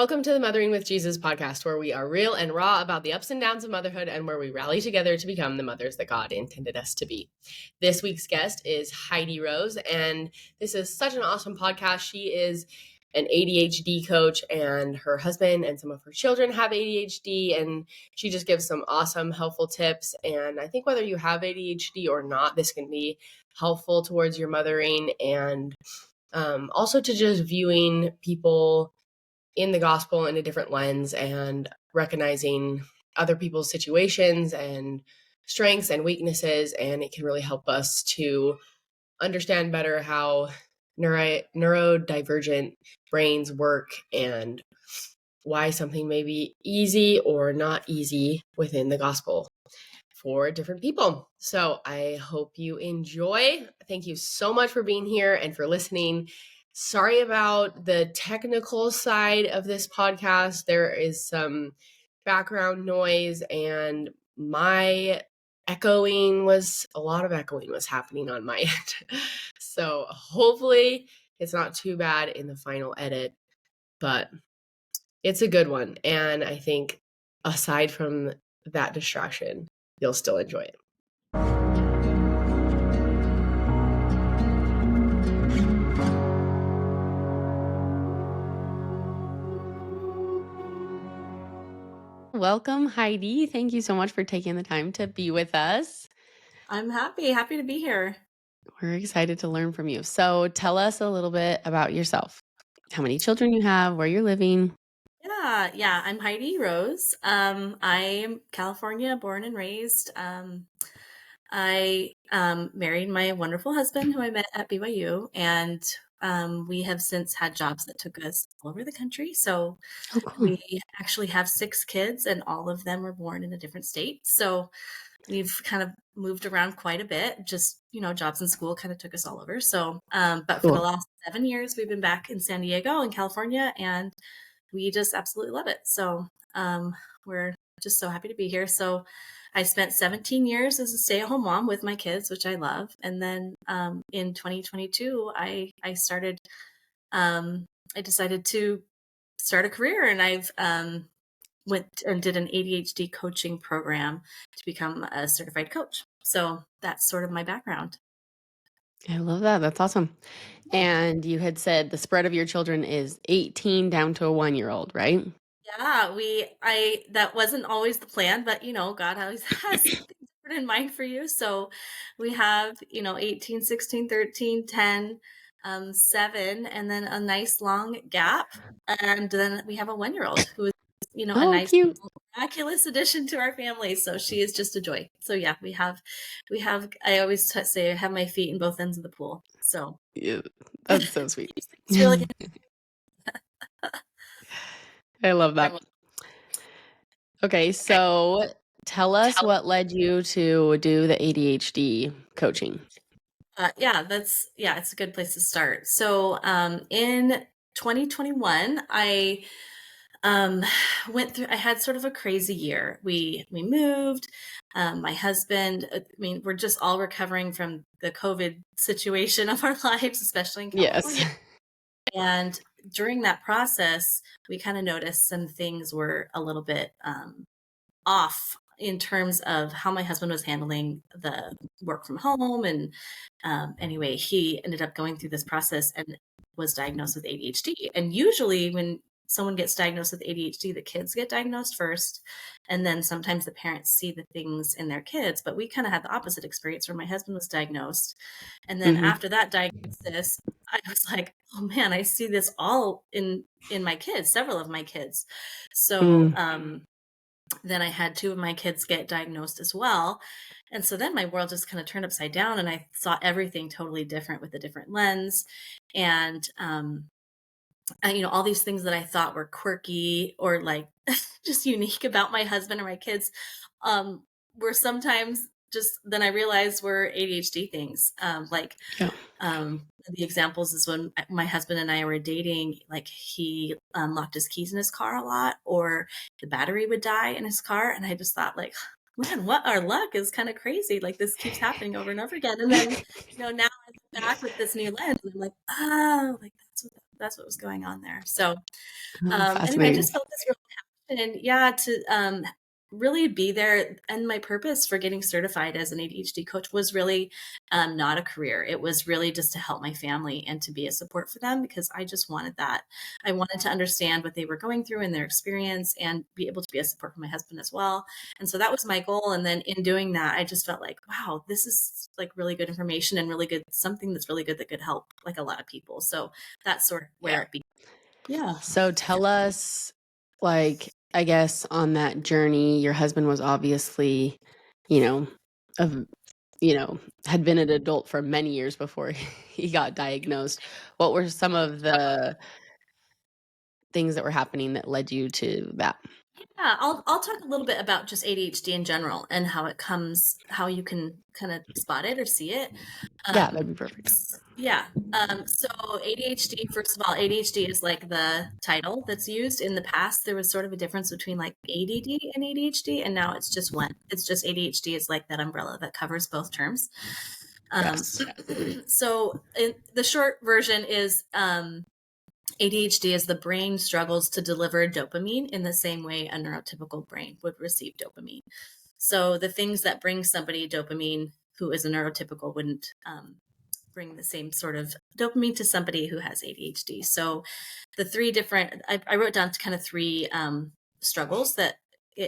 Welcome to the Mothering with Jesus podcast, where we are real and raw about the ups and downs of motherhood and where we rally together to become the mothers that God intended us to be. This week's guest is Heidi Rose, and this is such an awesome podcast. She is an ADHD coach, and her husband and some of her children have ADHD, and she just gives some awesome, helpful tips. And I think whether you have ADHD or not, this can be helpful towards your mothering and also to just viewing people in the gospel in a different lens and recognizing other people's situations and strengths and weaknesses. And it can really help us to understand better how neurodivergent brains work and why something may be easy or not easy within the gospel for different people. So I hope you enjoy. Thank you so much for being here and for listening. Sorry about the technical side of this podcast. There is some background noise and a lot of echoing was happening on my end. So hopefully it's not too bad in the final edit, but it's a good one. And I think aside from that distraction, you'll still enjoy it. Welcome, Heidi. Thank you so much for taking the time to be with us. I'm happy to be here. We're excited to learn from you. So tell us a little bit about yourself. How many children you have, where you're living. Yeah. I'm Heidi Rose. I'm California born and raised. I married my wonderful husband who I met at BYU, and we have since had jobs that took us all over the country. So Oh, cool. we actually have 6 kids, and all of them were born in a different state. So we've kind of moved around quite a bit. Just, jobs in school kind of took us all over. So, but for the last 7 years, we've been back in San Diego in California, and we just absolutely love it. So, we're just so happy to be here. So I spent 17 years as a stay-at-home mom with my kids, which I love. And then, in 2022, I decided to start a career, and I've, went and did an ADHD coaching program to become a certified coach. So that's sort of my background. I love that. That's awesome. And you had said the spread of your children is 18 down to a 1-year-old, right? Yeah, that wasn't always the plan, but God always has something different in mind for you. So we have, 18, 16, 13, 10, 7, and then a nice long gap. And then we have a 1-year-old who is, a Oh, nice cute. miraculous addition to our family. So she is just a joy. So yeah, I always say I have my feet in both ends of the pool. So Yeah, that's so sweet. it's really I love that. Okay, so tell us what led you to do the ADHD coaching. it's a good place to start. So, in 2021, I I had sort of a crazy year. We moved. My husband, we're just all recovering from the COVID situation of our lives, especially in California. Yes. And during that process, we kind of noticed some things were a little bit off in terms of how my husband was handling the work from home. And anyway, he ended up going through this process and was diagnosed with ADHD. And usually, when someone gets diagnosed with ADHD, the kids get diagnosed first, and then sometimes the parents see the things in their kids. But we kind of had the opposite experience where my husband was diagnosed, and then after that diagnosis, I was like, oh man, I see this all in my kids, several of my kids. So then I had 2 of my kids get diagnosed as well. And so then my world just kind of turned upside down, and I saw everything totally different with a different lens. And, all these things that I thought were quirky or like just unique about my husband or my kids, were sometimes just, then I realized were ADHD things. The examples is when my husband and I were dating, like he locked his keys in his car a lot, or the battery would die in his car. And I just thought, like, man, what our luck is kind of crazy. Like this keeps happening over and over again. And then, now I'm back with this new lens. And I'm like, oh, like that's what was going on there. So Oh, anyway, I fascinating. just felt this real passion, yeah, to really be there. And my purpose for getting certified as an ADHD coach was really not a career. It was really just to help my family and to be a support for them, because I just wanted that. I wanted to understand what they were going through and their experience and be able to be a support for my husband as well. And so that was my goal. And then in doing that, I just felt like, wow, this is like really good information and really good, something that's really good that could help like a lot of people. So that's sort of where Yeah. it began. Yeah. So tell us, like, I guess on that journey, your husband was obviously, you know, of, had been an adult for many years before he got diagnosed. What were some of the things that were happening that led you to that? Yeah, I'll talk a little bit about just ADHD in general and how it comes, how you can kind of spot it or see it. Yeah, Um, that'd be perfect. yeah. So ADHD, first of all, ADHD is like the title that's used. In the past, there was sort of a difference between like ADD and ADHD, and now it's just one. It's just ADHD is like that umbrella that covers both terms. Yes. So the short version is ADHD is the brain struggles to deliver dopamine in the same way a neurotypical brain would receive dopamine. So the things that bring somebody dopamine who is a neurotypical wouldn't bring the same sort of dopamine to somebody who has ADHD. So the three different, I wrote down kind of three struggles that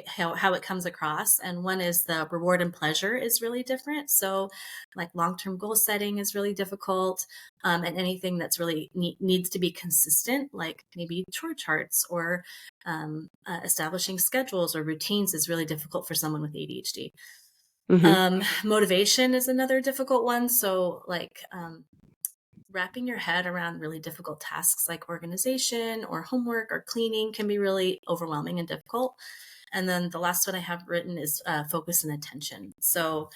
how it comes across. And one is the reward and pleasure is really different. So like long-term goal setting is really difficult. And anything that's really needs to be consistent, like maybe chore charts or establishing schedules or routines, is really difficult for someone with ADHD. Motivation is another difficult one. So like wrapping your head around really difficult tasks like organization or homework or cleaning can be really overwhelming and difficult. And then the last one I have written is focus and attention. So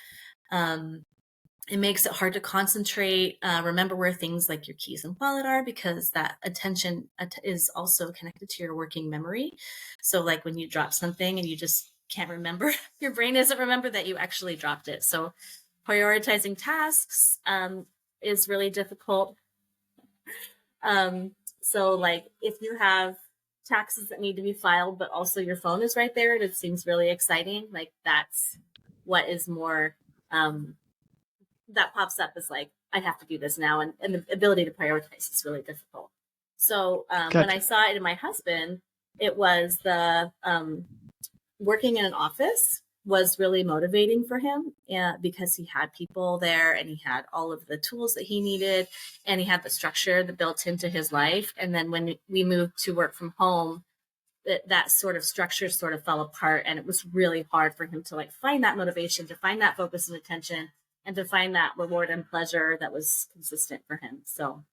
it makes it hard to concentrate, remember where things like your keys and wallet are, because that attention is also connected to your working memory. So like when you drop something and you just can't remember, your brain doesn't remember that you actually dropped it. So prioritizing tasks is really difficult. So like if you have taxes that need to be filed, but also your phone is right there, it seems really exciting. Like that's what is more, that pops up as like, I have to do this now. And the ability to prioritize is really difficult. So when I saw it in my husband, it was the working in an office was really motivating for him because he had people there and he had all of the tools that he needed and he had the structure that built into his life. And then when we moved to work from home, that sort of structure sort of fell apart, and it was really hard for him to like find that motivation, to find that focus and attention, and to find that reward and pleasure that was consistent for him. So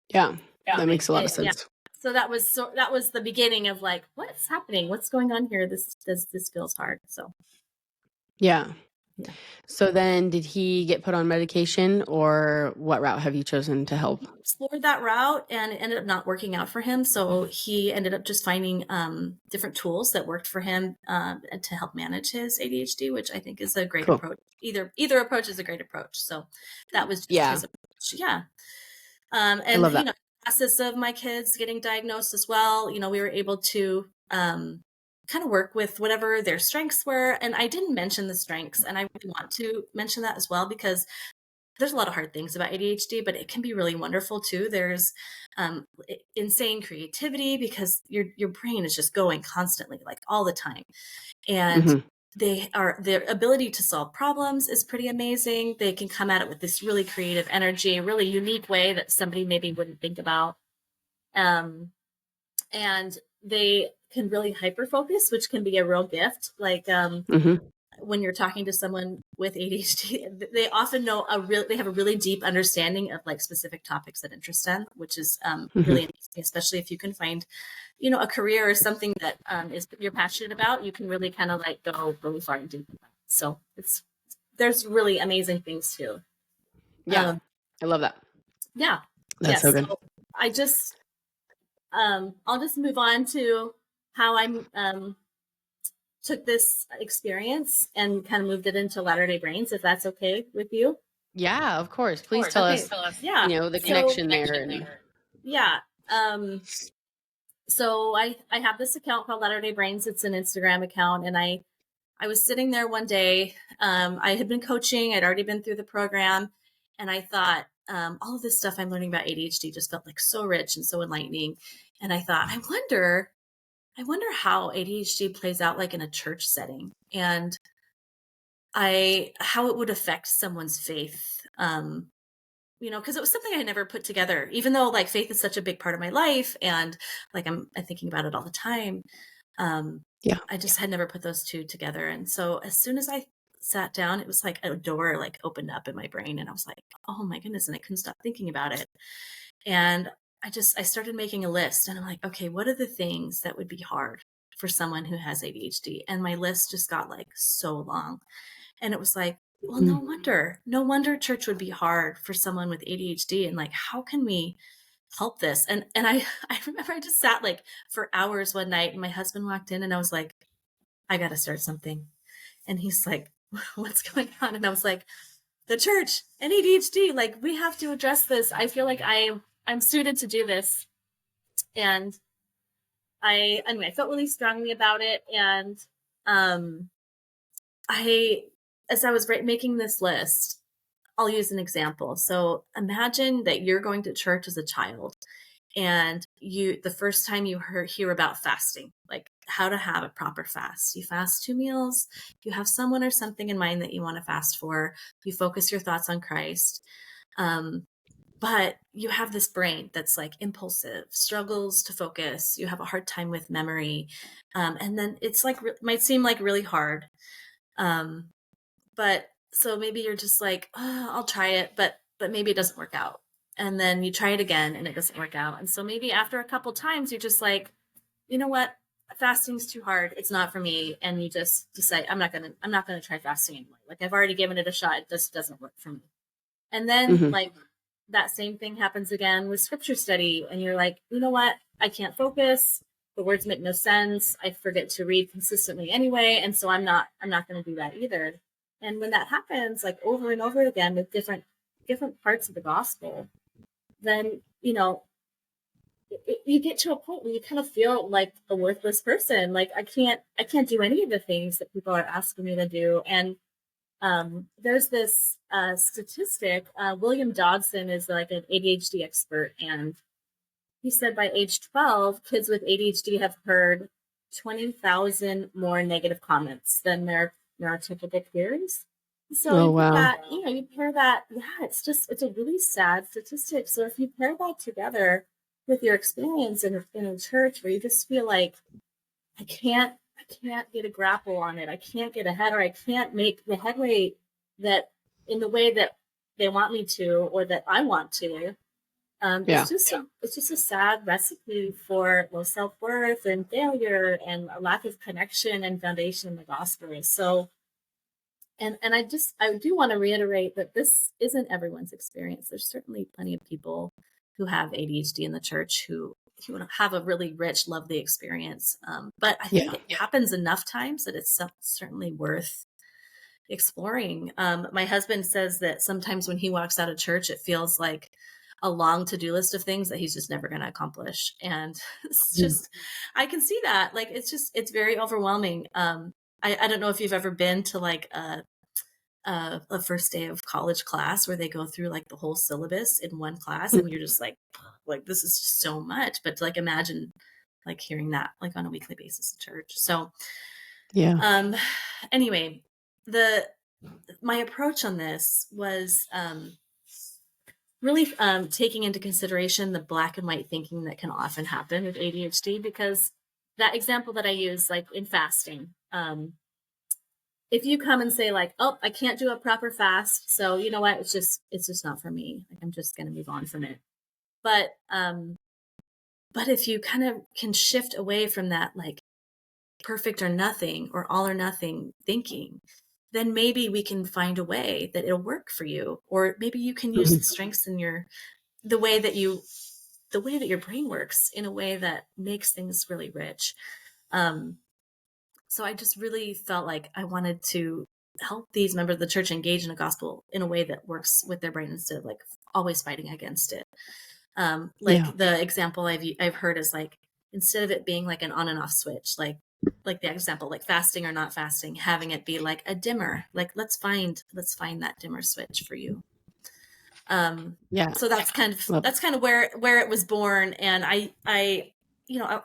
yeah, that makes a lot of sense. Yeah. So that was the beginning of like, what's happening? What's going on here? This feels hard. So yeah. Yeah. So then did he get put on medication, or what route have you chosen to help? Explored that route and it ended up not working out for him. So he ended up just finding different tools that worked for him to help manage his ADHD, which I think is a great approach. Either approach is a great approach. So that was just his approach. Yeah. And I love that. the process of my kids getting diagnosed as well, we were able to kind of work with whatever their strengths were. And I didn't mention the strengths, and I really want to mention that as well, because there's a lot of hard things about ADHD, but it can be really wonderful too. There's insane creativity because your brain is just going constantly, like all the time. And their ability to solve problems is pretty amazing. They can come at it with this really creative energy, a really unique way that somebody maybe wouldn't think about. And they can really hyper focus, which can be a real gift. Like when you're talking to someone with ADHD, they often they have a really deep understanding of like specific topics that interest them, which is really interesting, especially if you can find, a career or something that you're passionate about. You can really kind of like go really far into that. So there's really amazing things too. Yeah, I love that. Yeah, that's so good. So I just I'll just move on to how I took this experience and kind of moved it into Latter-day Brains, if that's okay with you. Yeah, of course. Please tell us, Yeah. the connection there. Yeah. So I have this account called Latter-day Brains. It's an Instagram account. And I was sitting there one day. I had been coaching. I'd already been through the program. And I thought, all of this stuff I'm learning about ADHD just felt like so rich and so enlightening. And I thought, I wonder how ADHD plays out like in a church setting, and how it would affect someone's faith. Because it was something I never put together, even though like faith is such a big part of my life, and like I'm thinking about it all the time. Yeah. I just had never put those two together. And so as soon as I sat down, it was like a door like opened up in my brain, and I was like, oh my goodness, and I couldn't stop thinking about it. And I started making a list, and I'm like, okay, what are the things that would be hard for someone who has ADHD? And my list just got like so long. And it was like, well, no wonder church would be hard for someone with ADHD. And like, how can we help this? And I remember I just sat like for hours one night, and my husband walked in, and I was like, I got to start something. And he's like, what's going on? And I was like, the church and ADHD, like we have to address this. I feel like I'm suited to do this. And I felt really strongly about it. And I as I was making this list, I'll use an example. So imagine that you're going to church as a child, and the first time you hear about fasting, like how to have a proper fast. You fast 2 meals, you have someone or something in mind that you want to fast for, you focus your thoughts on Christ. But you have this brain that's like impulsive, struggles to focus, you have a hard time with memory. And then it's like, might seem like really hard. Um, but so maybe you're just like, oh, I'll try it, but maybe it doesn't work out. And then you try it again and it doesn't work out. And so maybe after a couple times, you're just like, you know what? Fasting's too hard. It's not for me. And you just decide, I'm not gonna try fasting anymore. Like I've already given it a shot. It just doesn't work for me. And then like that same thing happens again with scripture study. And you're like, you know what? I can't focus. The words make no sense. I forget to read consistently anyway. And so I'm not going to do that either. And when that happens, like over and over again with different parts of the gospel, then, you get to a point where you kind of feel like a worthless person. Like I can't do any of the things that people are asking me to do. And there's this statistic. William Dodson is like an ADHD expert, and he said by age 12, kids with ADHD have heard 20,000 more negative comments than their neurotypical peers. So you put that, you pair that, it's a really sad statistic. So if you pair that together with your experience in a church where you just feel like, I can't get a grapple on it, I can't get ahead, or I can't make the headway that in the way that they want me to, or that I want to. It's just a sad recipe for low self-worth and failure and a lack of connection and foundation in the gospel. So, and I do want to reiterate that this isn't everyone's experience. There's certainly plenty of people who have ADHD in the church who have a really rich, lovely experience. But I think it happens enough times that it's certainly worth exploring. My husband says that sometimes when he walks out of church, it feels like a long to-do list of things that he's just never going to accomplish. And it's just, I can see that. Like, it's very overwhelming. I don't know if you've ever been to like a first day of college class where they go through like the whole syllabus in one class, and you're just like, this is just so much. But to like imagine like hearing that like on a weekly basis at church. So anyway, my approach on this was really taking into consideration the black and white thinking that can often happen with ADHD, because that example that I use, like in fasting, if you come and say like, oh, I can't do a proper fast, so you know what, it's just not for me. Like I'm just going to move on from it. But if you kind of can shift away from that, like perfect or nothing or all or nothing thinking, then maybe we can find a way that it'll work for you. Or maybe you can use the strengths in the way that your brain works in a way that makes things really rich. So I just really felt like I wanted to help these members of the church engage in the gospel in a way that works with their brain instead of like always fighting against it. Like the example I've heard is like, instead of it being like an on and off switch, like the example, like fasting or not fasting, having it be like a dimmer, like let's find that dimmer switch for you. So that's kind of where it was born. And I,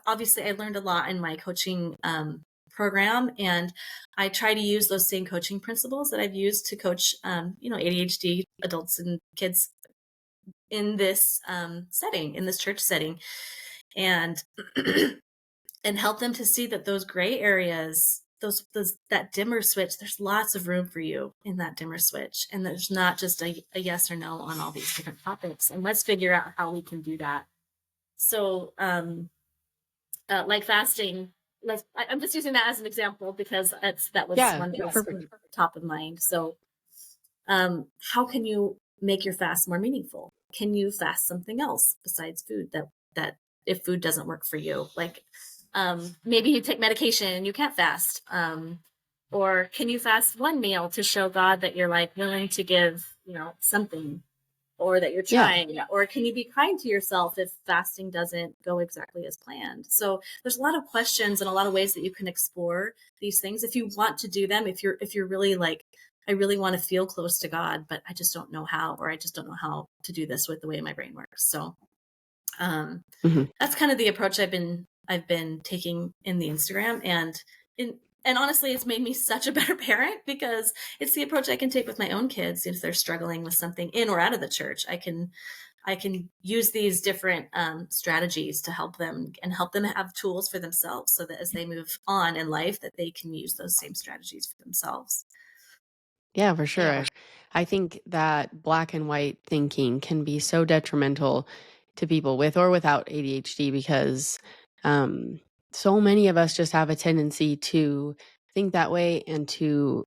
obviously I learned a lot in my coaching, program, and I try to use those same coaching principles that I've used to coach, ADHD adults and kids in this, setting, in this church setting, and and help them to see that those gray areas, those that dimmer switch, there's lots of room for you in that dimmer switch, and there's not just a yes or no on all these different topics, and let's figure out how we can do that. So like fasting, I'm just using that as an example because that was one that was top of mind. So how can you make your fast more meaningful? Can you fast something else besides food, that if food doesn't work for you? Like maybe you take medication and you can't fast. Or can you fast one meal to show God that you're like willing to give, something, or that you're trying? Or can you be kind to yourself if fasting doesn't go exactly as planned? So there's a lot of questions and a lot of ways that you can explore these things if you want to do them. If you're really like, I really want to feel close to God, but I just don't know how, or I just don't know how to do this with the way my brain works. So that's kind of the approach I've been taking in the Instagram, and honestly, it's made me such a better parent because it's the approach I can take with my own kids if they're struggling with something in or out of the church. I can use these different strategies to help them have tools for themselves, so that as they move on in life, that they can use those same strategies for themselves. Yeah, for sure. I think that black and white thinking can be so detrimental to people with or without ADHD because so many of us just have a tendency to think that way and to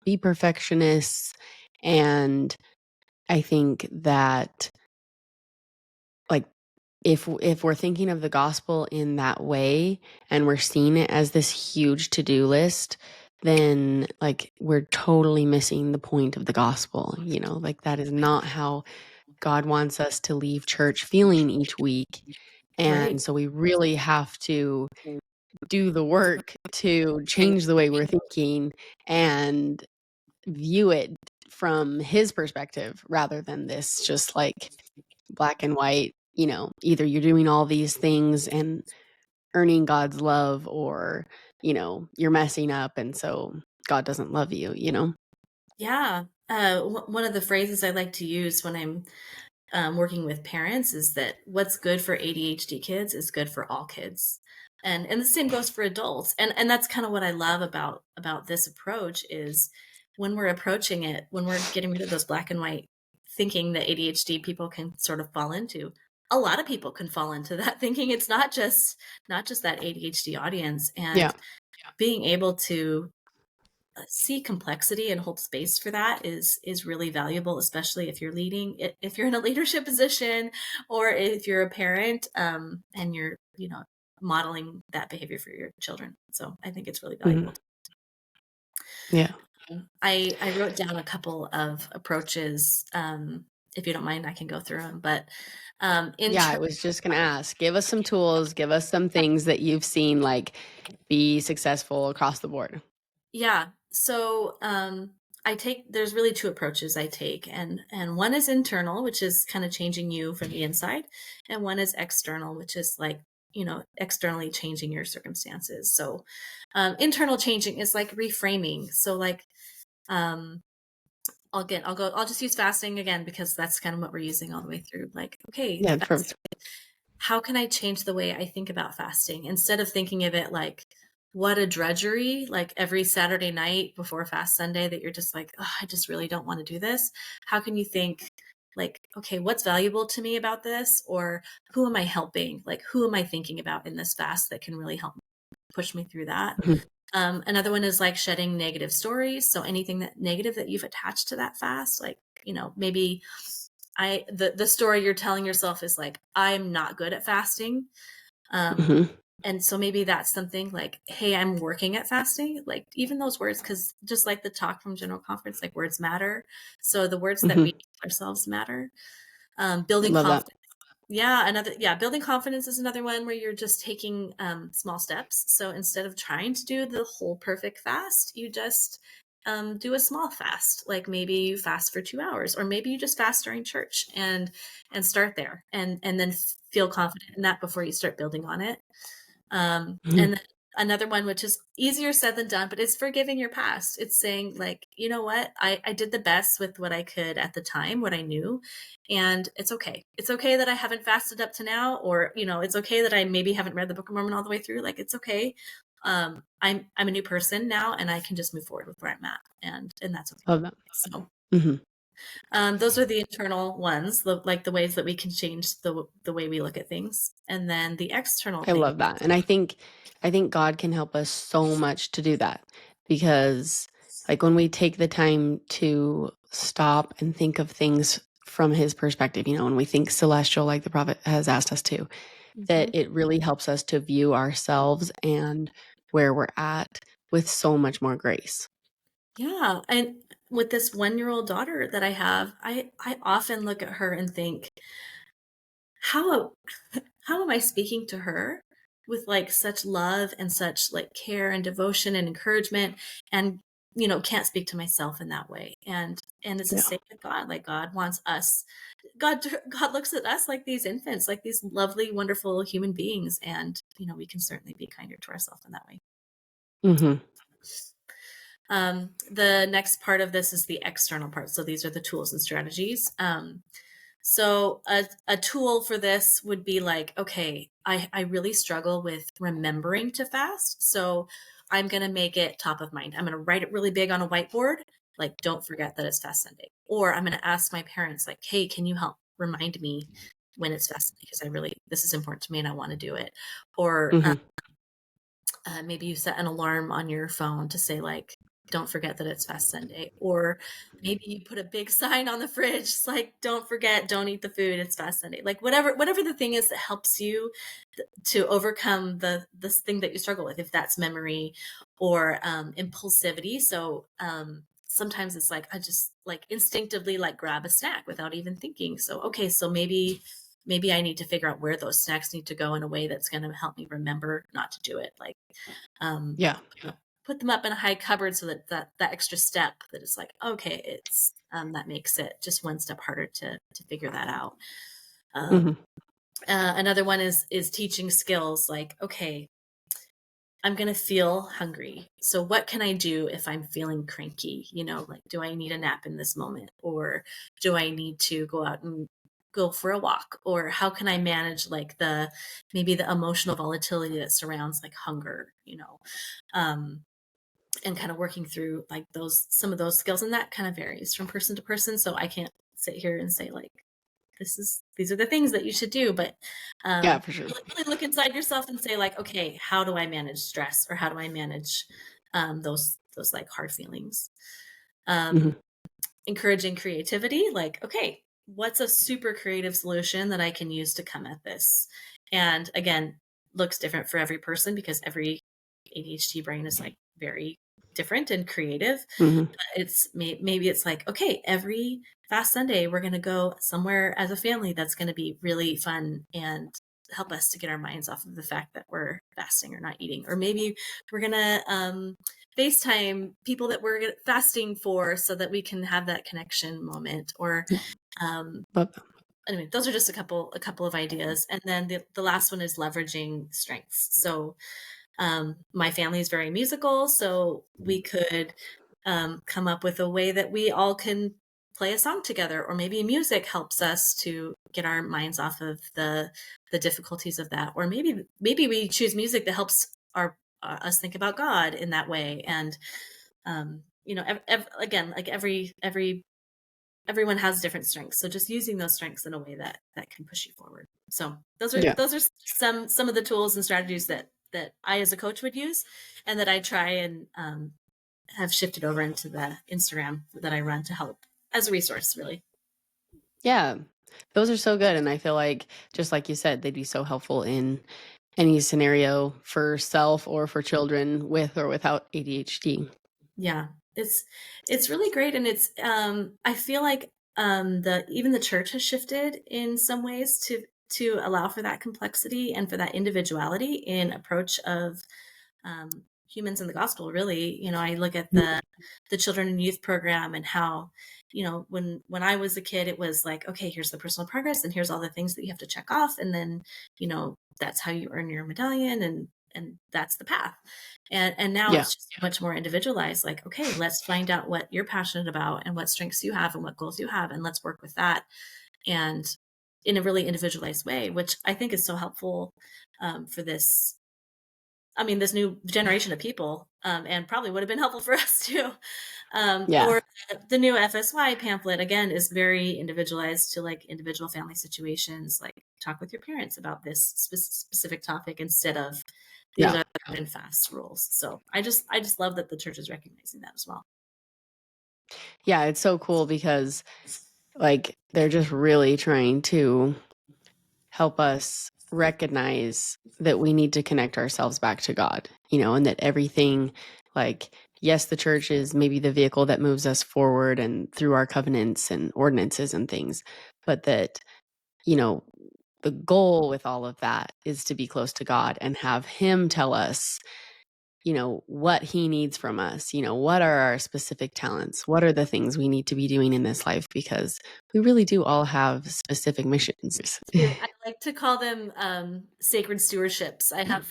be perfectionists. And I think that, like, if we're thinking of the gospel in that way and we're seeing it as this huge to-do list, then like we're totally missing the point of the gospel. Like that is not how God wants us to leave church feeling each week. And so we really have to do the work to change the way we're thinking and view it from his perspective rather than this just like black and white, either you're doing all these things and earning God's love, or, you're messing up and so God doesn't love you, Yeah. One of the phrases I like to use when I'm working with parents is that what's good for ADHD kids is good for all kids. And the same goes for adults. And that's kind of what I love about this approach is when we're approaching it, when we're getting rid of those black and white thinking that ADHD people can sort of fall into. A lot of people can fall into that thinking. It's not just that ADHD audience. And being able to see complexity and hold space for that is really valuable, especially if you're leading, if you're in a leadership position, or if you're a parent, and you're modeling that behavior for your children. So I think it's really valuable. Yeah. I wrote down a couple of approaches. If you don't mind, I can go through them. But I was just gonna ask, give us some tools, give us some things that you've seen like be successful across the board. Yeah. So there's really two approaches I take, and one is internal, which is kind of changing you from the inside, and one is external, which is like, externally changing your circumstances. So internal changing is like reframing. So like I'll just use fasting again because that's kind of what we're using all the way through. Like, okay, how can I change the way I think about fasting? Instead of thinking of it like, what a drudgery, like every Saturday night before Fast Sunday that you're just like, oh, I just really don't want to do this. How can you think like, okay, what's valuable to me about this? Or who am I helping? Like, who am I thinking about in this fast that can really help push me through that? Another one is like shedding negative stories. So anything that negative that you've attached to that fast, like, maybe the story you're telling yourself is like, I'm not good at fasting. And so maybe that's something like, hey, I'm working at fasting, like even those words, because just like the talk from General Conference, like words matter. So the words that we tell ourselves matter. Building Love that. confidence. Building confidence is another one where you're just taking small steps. So instead of trying to do the whole perfect fast, you just do a small fast. Like maybe you fast for 2 hours, or maybe you just fast during church and start there, and then feel confident in that before you start building on it. And then another one, which is easier said than done, but it's forgiving your past. It's saying, like, you know what? I did the best with what I could at the time, what I knew. And it's okay. It's okay that I haven't fasted up to now, or, it's okay that I maybe haven't read the Book of Mormon all the way through. Like, it's okay. I'm a new person now, and I can just move forward with where I'm at. And that's okay. Love that. So Mhm. those are the internal ones, like the ways that we can change the way we look at things. And then the external I thing. love that. And I think God can help us so much to do that, because like when we take the time to stop and think of things from his perspective, when we think celestial, like the prophet has asked us to, that Mhm. it really helps us to view ourselves and where we're at with so much more grace. Yeah, and with this 1-year-old daughter that I have, I often look at her and think, how how am I speaking to her with, like, such love and such, like, care and devotion and encouragement, and, can't speak to myself in that way. And it's the Yeah. same with God. Like, God wants us. God looks at us like these infants, like these lovely, wonderful human beings, and, we can certainly be kinder to ourselves in that way. Mhm. The next part of this is the external part. So these are the tools and strategies. So a tool for this would be like, okay, I really struggle with remembering to fast. So I'm going to make it top of mind. I'm going to write it really big on a whiteboard. Like, don't forget that it's Fast Sunday. Or I'm going to ask my parents, like, hey, can you help remind me when it's Fast Sunday? Because this is important to me and I want to do it. Or Mhm. maybe you set an alarm on your phone to say, like, don't forget that it's Fast Sunday. Or maybe you put a big sign on the fridge, it's like, don't forget, don't eat the food, it's Fast Sunday. Like, whatever the thing is that helps you to overcome this thing that you struggle with, if that's memory or impulsivity. So sometimes it's like I just like instinctively like grab a snack without even thinking. So okay, so maybe I need to figure out where those snacks need to go in a way that's going to help me remember not to do it. Like, um, Yeah. put them up in a high cupboard so that extra step that is like, okay, it's, that makes it just one step harder to figure that out. Um, Mhm. another one is teaching skills, like, okay, I'm going to feel hungry. So what can I do if I'm feeling cranky? Like, do I need a nap in this moment? Or do I need to go out and go for a walk? Or how can I manage like maybe the emotional volatility that surrounds like hunger, um, and kind of working through like some of those skills. And that kind of varies from person to person. So I can't sit here and say like, these are the things that you should do, but Yeah, for sure. really look inside yourself and say like, okay, how do I manage stress, or how do I manage those like hard feelings? um, Mhm. Encouraging creativity, like, okay, what's a super creative solution that I can use to come at this? And again, looks different for every person, because every ADHD brain is like very different and creative. Mhm. Maybe it's like, okay, every Fast Sunday we're going to go somewhere as a family that's going to be really fun and help us to get our minds off of the fact that we're fasting or not eating. Or maybe we're going to FaceTime people that we're fasting for so that we can have that connection moment. Or Yeah. um, Love that. anyway, those are just a couple of ideas. And then the last one is leveraging strengths. So my family is very musical, so we could come up with a way that we all can play a song together, or maybe music helps us to get our minds off of the difficulties of that. Or maybe we choose music that helps us think about God in that way. And again, like everyone has different strengths, so just using those strengths in a way that can push you forward. So those are Yeah. those are some of the tools and strategies that I as a coach would use, and that I try and have shifted over into the Instagram that I run to help as a resource, really. Yeah. Those are so good, and I feel like, just like you said, they'd be so helpful in any scenario for self or for children with or without ADHD. Yeah, it's really great. And it's I feel like even the church has shifted in some ways to allow for that complexity and for that individuality in approach of humans in the gospel. Really, I look at the children and youth program and how, when I was a kid, it was like, okay, here's the personal progress and here's all the things that you have to check off, and then that's how you earn your medallion, and that's the path. And now Yeah. it's just much more individualized. Like, okay, let's find out what you're passionate about and what strengths you have and what goals you have, and let's work with that, and in a really individualized way, which I think is so helpful for this new generation of people, and probably would have been helpful for us too. Yeah. Or the new FSY pamphlet, again, is very individualized to like individual family situations. Like, talk with your parents about this specific topic instead of these Yeah. are the hard and fast rules. So I just love that the church is recognizing that as well. Yeah. It's so cool because like they're just really trying to help us recognize that we need to connect ourselves back to God, and that everything, like, yes, the church is maybe the vehicle that moves us forward and through our covenants and ordinances and things, but that, the goal with all of that is to be close to God and have Him tell us, what He needs from us, what are our specific talents, what are the things we need to be doing in this life, because we really do all have specific missions. I like to call them sacred stewardships. I have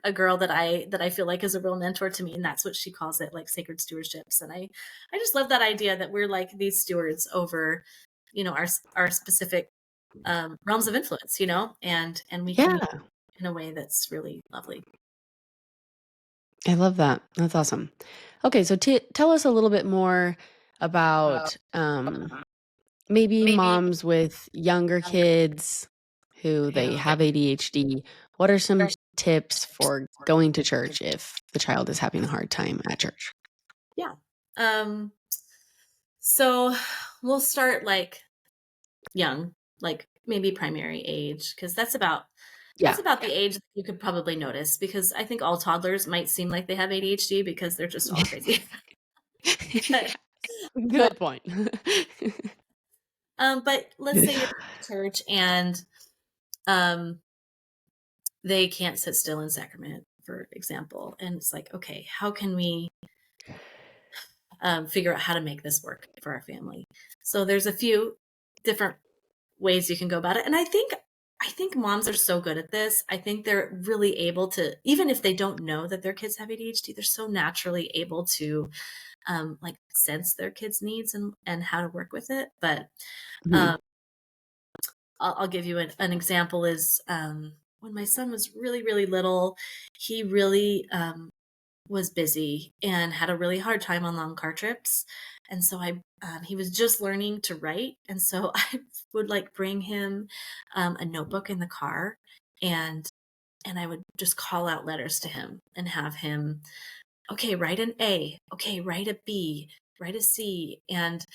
a girl that I feel like is a real mentor to me, and that's what she calls it, like sacred stewardships. And I just love that idea that we're like these stewards over, our specific realms of influence, and we Yeah. communicate in a way that's really lovely. I love that. That's awesome. Okay, so tell us a little bit more about maybe moms with younger kids who they have ADHD. What are some tips for going to church if the child is having a hard time at church? Yeah. Um, so we'll start like young, like maybe primary age, because that's Yeah. about the age that you could probably notice, because I think all toddlers might seem like they have ADHD because they're just all crazy. But, um, Good point. but let's say you're at church and um, they can't sit still in sacrament, for example, and it's like, okay, how can we figure out how to make this work for our family? So there's a few different ways you can go about it. And I think moms are so good at this. I think they're really able to, even if they don't know that their kids have ADHD, they're so naturally able to like sense their kids' needs and how to work with it. But Mhm. um, I'll give you an example is when my son was really, really little, he really was busy and had a really hard time on long car trips. And so he was just learning to write. And so I would like bring him a notebook in the car, and I would just call out letters to him and have him, okay, write an A, okay, write a B, write a C. And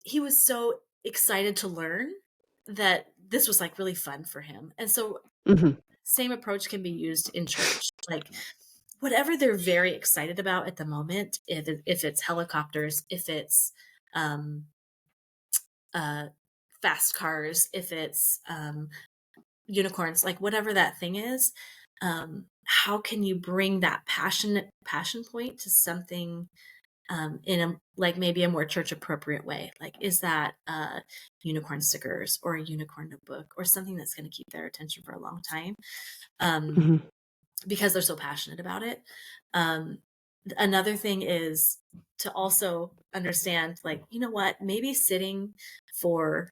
he was so excited to learn that this was like really fun for him. And so Mhm. same approach can be used in church. Like, whatever they're very excited about at the moment, if it's helicopters, if it's um, uh, fast cars, if it's unicorns, like whatever that thing is, how can you bring that passion point to something in a like maybe a more church appropriate way? Like, is that unicorn stickers or a unicorn notebook or something that's going to keep their attention for a long time? Um, Mhm. because they're so passionate about it. Um, Another thing is to also understand, like, you know what, maybe sitting for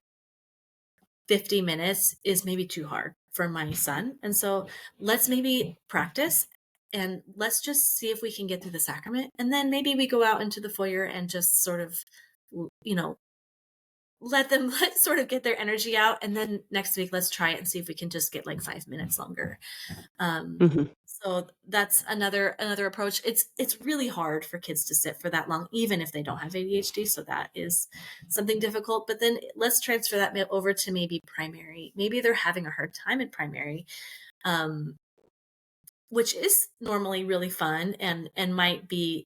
50 minutes is maybe too hard for my son. And so let's maybe practice and let's just see if we can get through the sacrament. And then maybe we go out into the foyer and just sort of, you know, let them let sort of get their energy out. And then next week, let's try it and see if we can just get like 5 minutes longer. Mhm. So that's another approach. It's really hard for kids to sit for that long, even if they don't have ADHD. So that is something difficult. But then let's transfer that over to maybe primary. Maybe they're having a hard time in primary, um, which is normally really fun and might be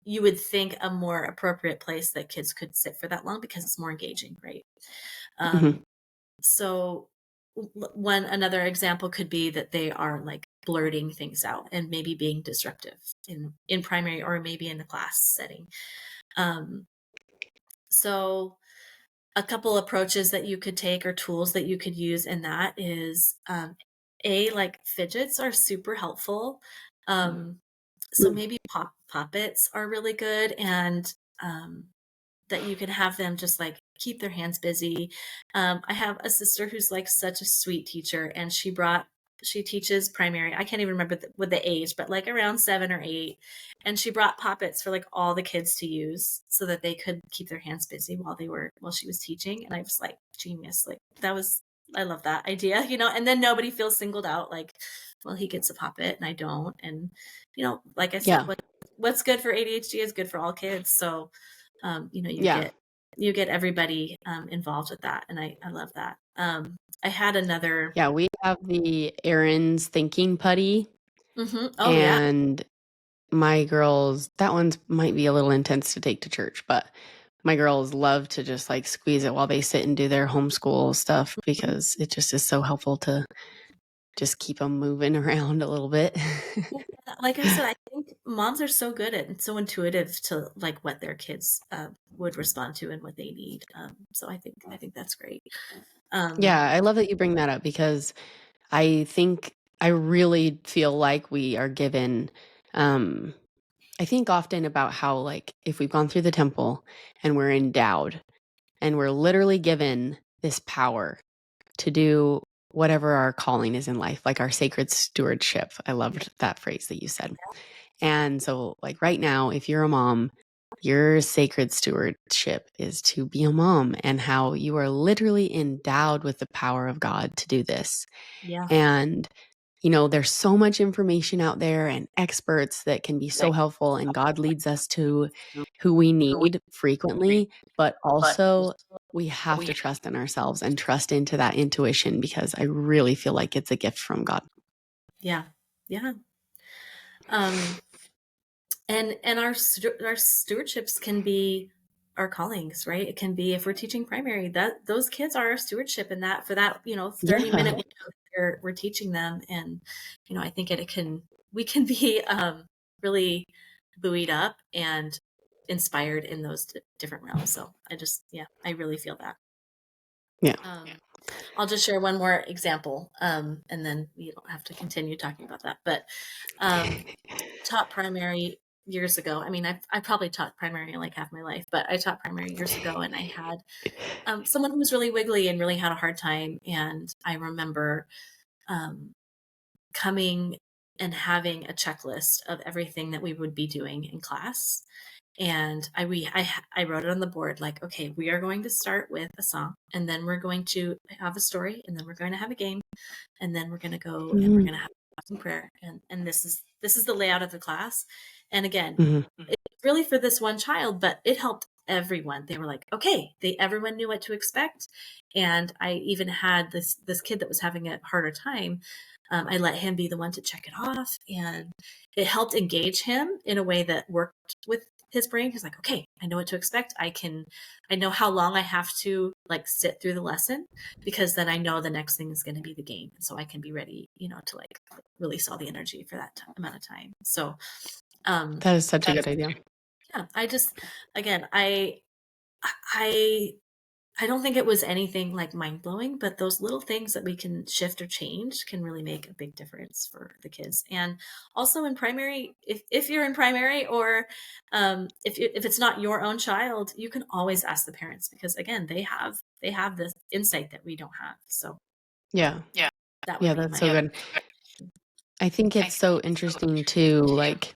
you would think a more appropriate place that kids could sit for that long because it's more engaging, right? Hmm. Um, so one another example could be that they are like blurting things out and maybe being disruptive in primary or maybe in the class setting. Um, so a couple approaches that you could take or tools that you could use in that is like fidgets are super helpful. So maybe poppets are really good, and that you can have them just like keep their hands busy. I have a sister who's like such a sweet teacher, and she teaches primary. I can't even remember what the age, but like around 7 or 8. And she brought poppets for like all the kids to use so that they could keep their hands busy while she was teaching. And I was like, genius. Like I love that idea, and then nobody feels singled out. Like, well, he gets a poppet and I don't. And, like I said, Yeah. what's good for ADHD is good for all kids. So, you Yeah. get everybody involved with that, and I love that. I had another. Yeah. We have the Aaron's thinking putty, Oh yeah, and my girls, that one's might be a little intense to take to church, but my girls love to just like squeeze it while they sit and do their homeschool stuff because it just is so helpful to just keep them moving around a little bit. like I said, I think moms are so good at and so intuitive to like what their kids would respond to and what they need. So I think that's great. Um, Yeah, I love that you bring that up because I really feel like we are given, um, I think often about how, like, if we've gone through the temple and we're endowed and we're literally given this power to do whatever our calling is in life, like our sacred stewardship. I loved that phrase that you said. And so, like, right now, if you're a mom, your sacred stewardship is to be a mom and how you are literally endowed with the power of God to do this. yeah, And, there's so much information out there and experts that can be so helpful. And God leads us to who we need frequently, but also we have to trust in ourselves and trust into that intuition because I really feel like it's a gift from God. yeah, yeah. Um, and our stewardships can be our callings, right? It can be if we're teaching primary, that those kids are our stewardship, and that for that 30-minute Yeah. window we're teaching them. And I think we can be really buoyed up and inspired in those different realms. So I really feel that. Yeah. I'll just share one more example, and then you don't have to continue talking about that. But um, taught primary years ago. I mean, I probably taught primary like half my life, but I taught primary years ago, and I had someone who was really wiggly and really had a hard time. And I remember um, coming and having a checklist of everything that we would be doing in class. And I wrote it on the board like, okay, we are going to start with a song, and then we're going to have a story, and then we're going to have a game, and then we're going to go and we're Mhm. going to have some prayer, and this is the layout of the class. And again, Mhm. it's really for this one child, but it helped everyone. They were like, okay, everyone knew what to expect. And I even had this kid that was having a harder time. I let him be the one to check it off, and it helped engage him in a way that worked with his brain. He's like, okay, I know what to expect. I know how long I have to like sit through the lesson, because then I know the next thing is going to be the game. And so I can be ready, to like release all the energy for that amount of time. So, um, That is such a good idea. yeah, again, I, I don't think it was anything like mind blowing, but those little things that we can shift or change can really make a big difference for the kids. And also in primary, if you're in primary, or if it's not your own child, you can always ask the parents, because again, they have this insight that we don't have. So Yeah. that would Yeah, be that's my so good. I think it's so interesting too, like,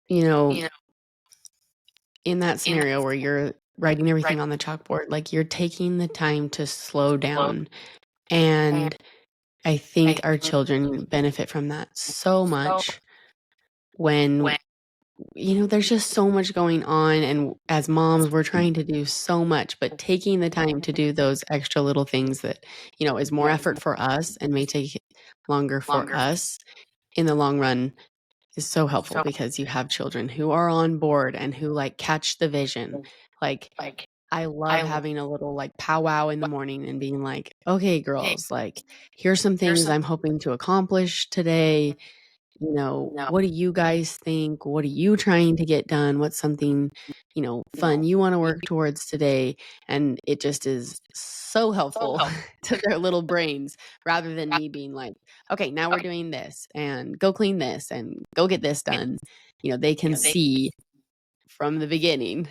you know, in that scenario where you're writing everything on the chalkboard, like you're taking the time to slow down. And I think our children benefit from that so much when, there's just so much going on. And as moms, we're trying to do so much, but taking the time to do those extra little things that, is more effort for us and may take longer for us in the long run is so helpful because you have children who are on board and who like catch the vision. Like I love having a little like powwow in the morning and being like, okay, girls, like here's some things I'm hoping to accomplish today. You know, what do you guys think? What are you trying to get done? What's something, you know, fun you want to work towards today? And it just is so helpful to their little brains rather than me being like, okay, now we're doing this and go clean this and go get this done. You know, they can see from the beginning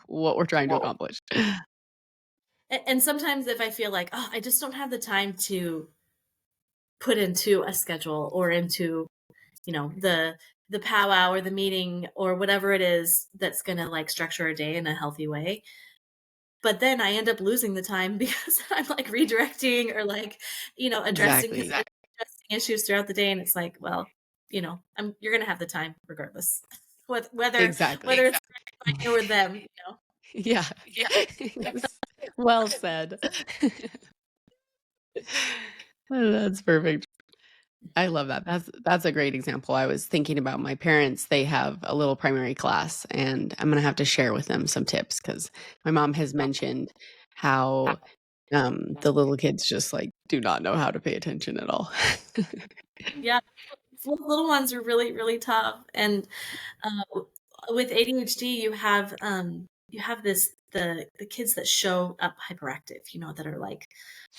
what we're trying to accomplish. And sometimes if I feel like, oh, I just don't have the time to put into a schedule or into, you know, the powwow or the meeting or whatever it is that's going to like structure a day in a healthy way. But then I end up losing the time because I'm like redirecting or like, you know, Exactly. addressing issues throughout the day. And it's like, well, you know, you're going to have the time regardless, whether Exactly. it's you or them, you know. Yeah. Well said. That's perfect. I love that. That's a great example. I was thinking about my parents. They have a little primary class, and I'm gonna have to share with them some tips because my mom has mentioned how the little kids just like do not know how to pay attention at all. Yeah. Little ones are really, really tough. And with ADHD, you have this the kids that show up hyperactive, you know, that are like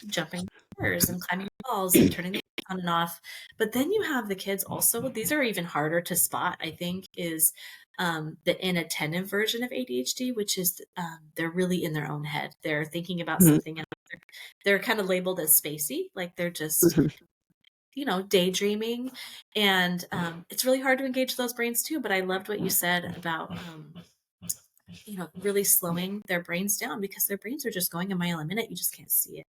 jumping stairs and climbing walls and turning the lights on and off. But then you have the kids also, these are even harder to spot, I think, is the inattentive version of ADHD, which is they're really in their own head. They're thinking about Mhm, something and they're kind of labeled as spacey, like they're just, mhm. you know, daydreaming. And it's really hard to engage those brains too. But I loved what you said about you know, really slowing their brains down because their brains are just going a mile a minute. You just can't see it.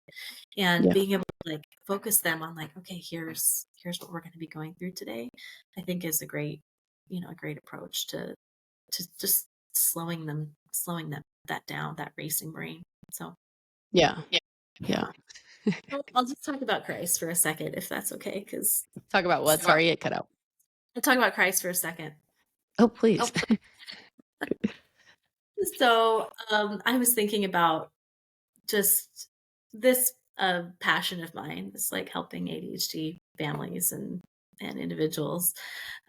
And Yeah. being able to like focus them on like, okay, here's what we're going to be going through today, I think is a great, you know, a great approach to just slowing them that down, that racing brain. So Yeah. yeah. Yeah. I'll just talk about Christ for a second, if that's okay, because Talk about what? Sorry, it cut out. I'll talk about Christ for a second. Oh, please. So I was thinking about just this passion of mine, this like helping ADHD families and individuals.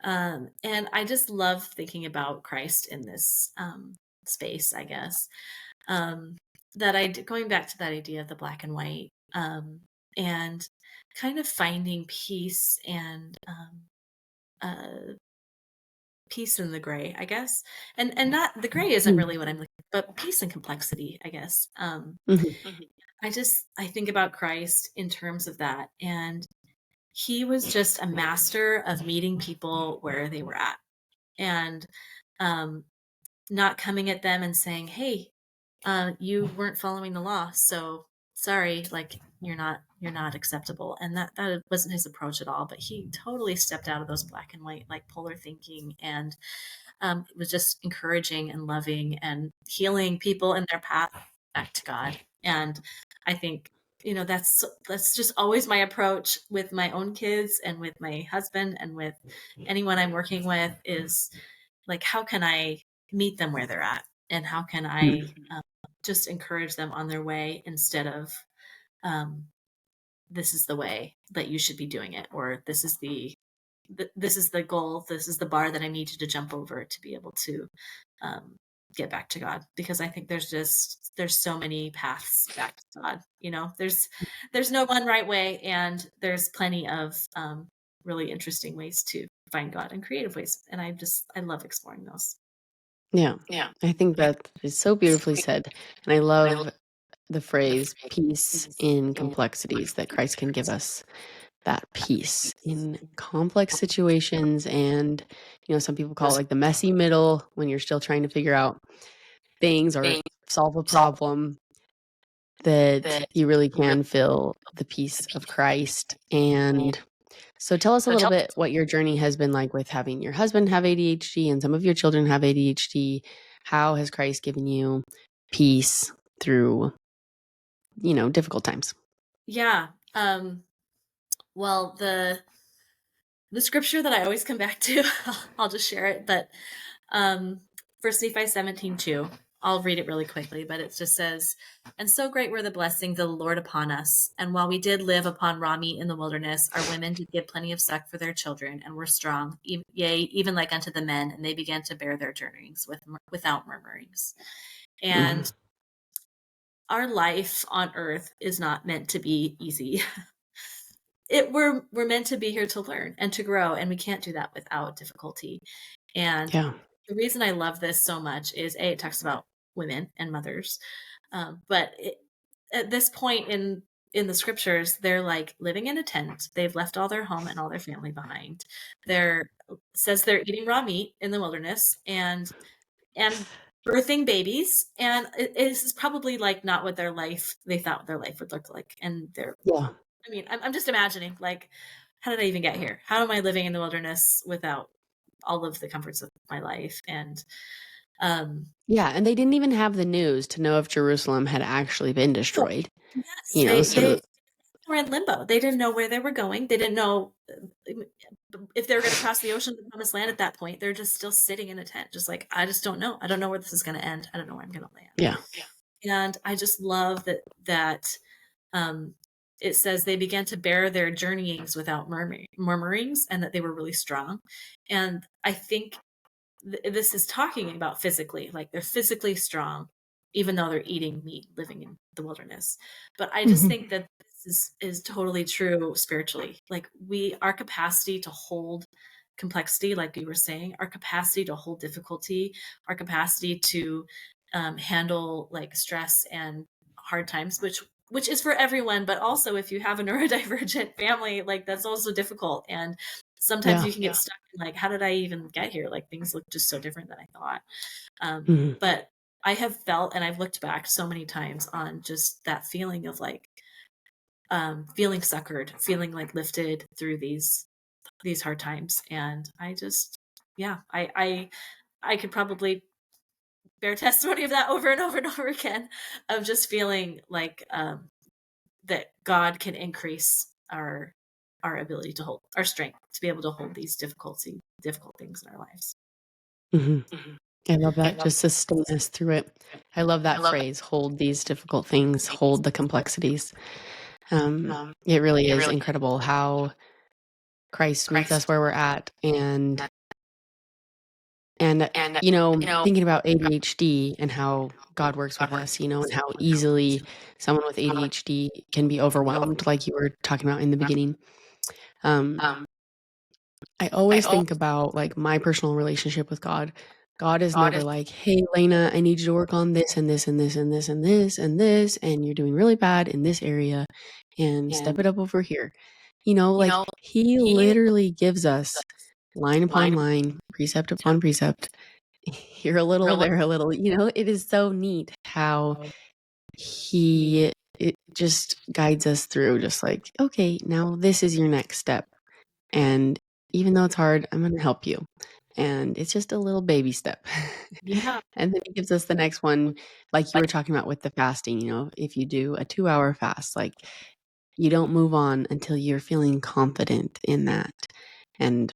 And I just love thinking about Christ in this space, I guess. Um, going back to that idea of the black and white, and kind of finding peace and uh, peace in the gray, I guess. And not the gray isn't Mm, really what I'm looking, but peace and complexity, I guess. mhm, I think about Christ in terms of that, and he was just a master of meeting people where they were at, and um, not coming at them and saying, "Hey, you weren't following the law, so sorry, like you're not acceptable." And that wasn't his approach at all. But he totally stepped out of those black and white, like polar thinking, and it was just encouraging and loving and healing people in their path back to God. And I think, you know, that's just always my approach with my own kids and with my husband and with anyone I'm working with is like, how can I meet them where they're at? And how can I mhm. just encourage them on their way instead of, um, this is the way that you should be doing it, or this is the goal, this is the bar that I need you to jump over to be able to um, get back to God. Because I think there's so many paths back to God. You know, there's no one right way, and there's plenty of really interesting ways to find God and creative ways. And I love exploring those. Yeah. I think that is so beautifully said. And I love the phrase peace in complexities, that Christ can give us that peace in complex situations. And, you know, some people call it like the messy middle when you're still trying to figure out things or solve a problem, that you really can feel the peace of Christ. And so tell us a little bit what your journey has been like with having your husband have ADHD and some of your children have ADHD. How has Christ given you peace through, you know, difficult times? Yeah. Well, The scripture that I always come back to, I'll just share it, but First Nephi 17:2. I'll read it really quickly, but it just says, "And so great were the blessings of the Lord upon us. And while we did live upon raw meat in the wilderness, our women did give plenty of suck for their children, and were strong, yea, even like unto the men, and they began to bear their journeyings without murmurings." And Mhm. our life on earth is not meant to be easy. We're meant to be here to learn and to grow, and we can't do that without difficulty. And Yeah. the reason I love this so much is A, it talks about women and mothers, but at this point in the scriptures, they're like living in a tent. They've left all their home and all their family behind. They're says they're eating raw meat in the wilderness and birthing babies, and it's probably like not what they thought their life would look like. And they're Yeah. I mean, I'm just imagining, like, how did I even get here? How am I living in the wilderness without all of the comforts of my life? And um, Yeah, and they didn't even have the news to know if Jerusalem had actually been oh, destroyed, yes, you know, they so were in limbo. They didn't know where they were going. They didn't know if they were going to cross the ocean to the promised land at that point. They're just still sitting in a tent, just like, I just don't know. I don't know where this is going to end. I don't know where I'm going to land. yeah. And I just love that um, it says they began to bear their journeyings without murmurings, and that they were really strong. And I think this is talking about physically, like they're physically strong, even though they're eating meat, living in the wilderness. But I just think Mhm. that this is totally true spiritually. Like our capacity to hold complexity, like you were saying, our capacity to hold difficulty, our capacity to handle like stress and hard times, which is for everyone, but also if you have a neurodivergent family, like that's also difficult. And sometimes Yeah. you can get stuck in like, how did I even get here? Like things look just so different than I thought. Mhm. But I have felt, and I've looked back so many times on just that feeling of like feeling succored, feeling like lifted through these hard times. And I just, yeah, I could probably bear testimony of that over and over and over again, of just feeling like that God can increase our ability to hold our strength to be able to hold these difficult things in our lives. Mhm. I love that, just sustain us through it. I love that phrase, "Hold these difficult things, hold the complexities." It really is incredible how Christ meets us where we're at, and, thinking about ADHD and how God works with us, and how easily someone with ADHD can be overwhelmed, like you were talking about in the beginning. Um, I always think about, like, my personal relationship with God. God is never like, "Hey, Layna, I need you to work on this and this and this and this and this and this, and you're doing really bad in this area, and step it up over here." Like, He literally gives us line upon line, precept upon precept, here a little, there a little. It is so neat how He it just guides us through, just like, "Okay, now this is your next step." And even though it's hard, I'm gonna help you. And it's just a little baby step. Yeah. And then he gives us the next one, like you were talking about with the fasting, if you do a 2-hour fast, like, you don't move on until you're feeling confident in that. And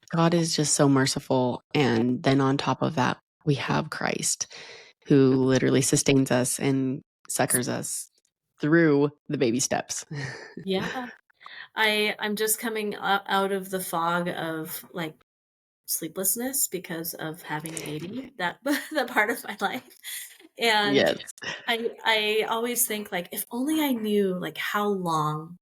God is just so merciful, and then on top of that, we have Christ, who literally sustains us and succors us through the baby steps. Yeah. I'm just coming out of the fog of like sleeplessness because of having a baby, that that part of my life. And Yes. I always think like if only I knew like how long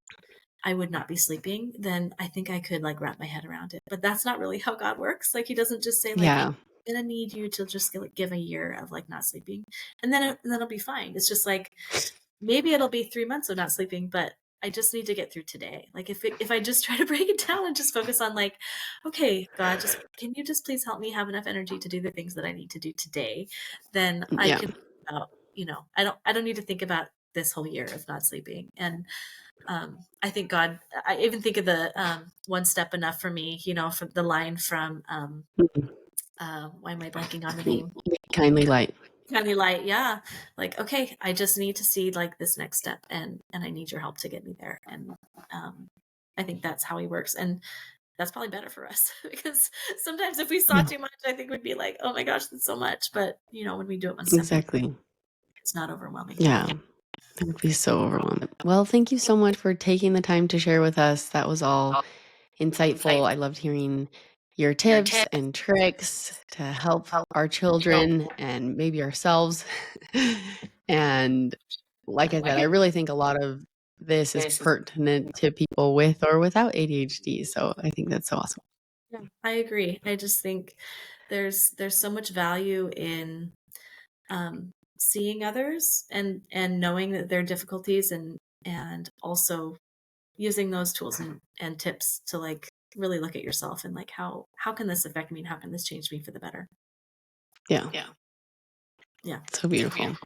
I would not be sleeping, then I think I could like wrap my head around it. But that's not really how God works. Like he doesn't just say like, "Hey, Yeah. I'm gonna need you to just like, give a year of like not sleeping, and then it'll be fine." It's just like maybe it'll be 3 months of not sleeping, but I just need to get through today. Like if I just try to break it down and just focus on like, okay, God, just can you just please help me have enough energy to do the things that I need to do today? Then I Yeah. can about, I don't need to think about this whole year of not sleeping. And I think God, I even think of the one step enough for me, from the line from Mhm. why am I blanking on the name? Kindly light. County Light, yeah. Like, okay, I just need to see like this next step, and I need your help to get me there. And I think that's how he works. And that's probably better for us because sometimes if we saw Yeah, too much, I think we'd be like, oh my gosh, that's so much. But when we do it with simple, exactly. it's not overwhelming. Yeah, it would be so overwhelming. Well, thank you so much for taking the time to share with us. That was all insightful. I loved hearing your tips and tricks to help our children and maybe ourselves. And like I said, I really think a lot of this is pertinent to people with or without ADHD. So I think that's so awesome. Yeah, I agree. I just think there's so much value in seeing others and knowing that there are difficulties and also using those tools and tips to like really look at yourself and like how can this affect me and how can this change me for the better? Yeah, Yeah. so beautiful.